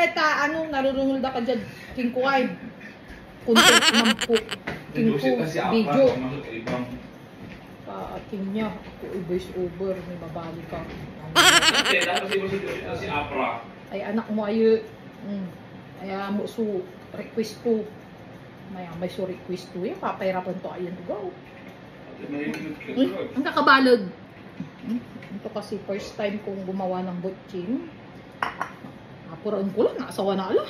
meta, ano, narurungol da ka dyan, king kuway. Content ng po, king ko, video. King niya, ako i-voice over, may babali ka. Si Apra. Ay, anak mo ayo. Ay, mo so, request ko. May so request ko. Yan, papayrapan to ayun. Go. Ang kakabalog. Ito kasi first time kong gumawa ng butching. Apuraan ko lang, nakasawa na ala.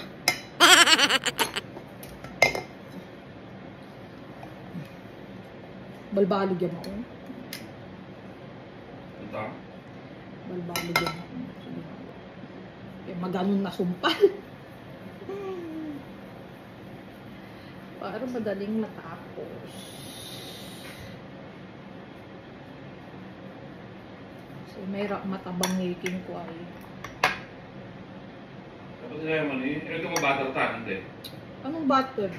Balbalog yan ako. Balbalog yan ako. Kaya maganon na sumpal. Para madaling matapos. So may matabang ngilking ko ay. Tapos kaya mo ni, ito mo butter ta, hindi? Anong butter?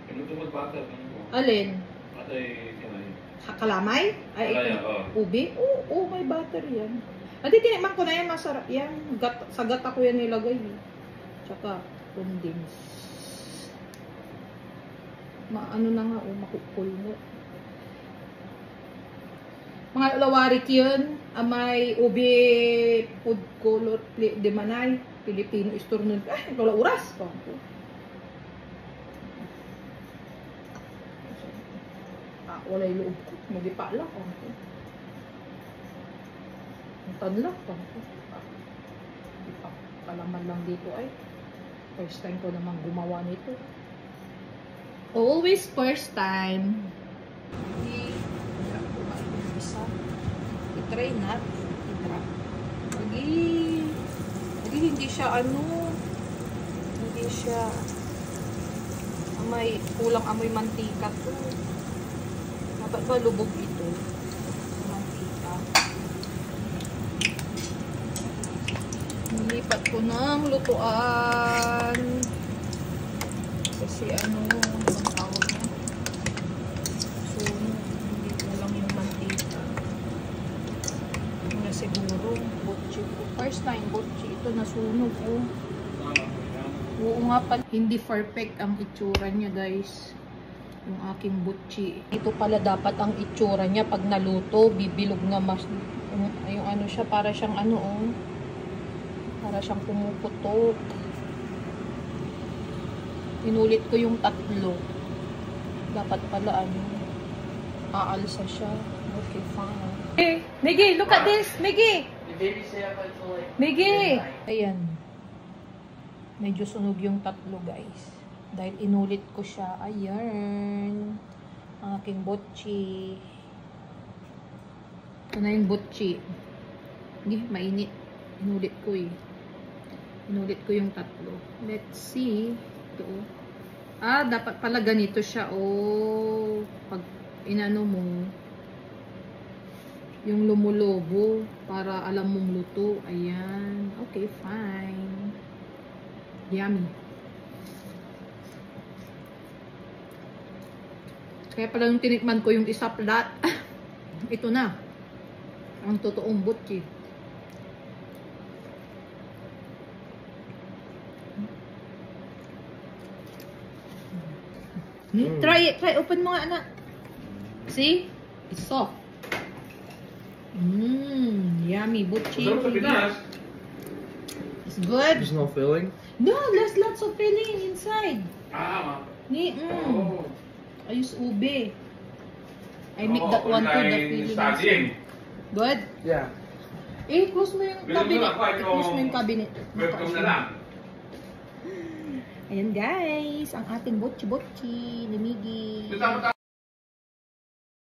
Ito mo butter. Alin? Atay, kinay. Kalamay? Ay, ito. Ubi? Oo, may butter yan. Adi, tinikman ko na yan, masarap yan. Sa gata ko yan nilagay. Tsaka, condense. Ano na nga, makukul mo. Mga lawarik yun. May ubi food color de manay. Filipino store nun. Ay, wala oras. Wala yung loob ko. Magipa lang. Ang tanlak. Palaman lang dito ay. First time ko namang gumawa nito. Always first time. I-try na. Hindi siya hindi siya kulang amoy mantika to. Dapat ba lubog ito? Mantika. Nilipat ko ng lutuan. Kasi anong tawag na? So, hindi ko lang yung mantika. Na siguro, butchi ko. First time butchi. Ito nasunog, oh. Oo nga pala. Hindi perfect ang itsura niya, guys. Yung aking butchi. Ito pala dapat ang itsura niya pag naluto. Bibilog na mas... yung ano siya, para siyang ano, oh. Para siyang pumuputok. Inulit ko yung tatlo. Dapat pala ano, aalsa siya. Okay, fine. Hey, Miggy, look at this! Miggy! Miggy! Ayan. Medyo sunog yung tatlo, guys. Dahil inulit ko siya. Ayan. Ang aking butchi. Ito na yung butchi. Hindi, mainit. Inulit ko eh. Inulit ko yung tatlo. Let's see. Ito. Dapat pala ganito siya. Pag inano mo, yung lumulobo para alam mong luto. Ayan. Okay, fine. Yummy. Kaya pala yung tinikman ko yung isa plat. Ito na. Ang totoong butchi. Try it. Open mo nga, anak. See? It's soft. Yummy butchi. It's good. There's no filling? No, there's lots of filling inside. I use ube. I make that one to the filling. Good? Yeah. Close mo yung cabinet. Close mo yung cabinet. Welcome na lang. Ayan guys, ang ating butchi-butchi ni Miggy.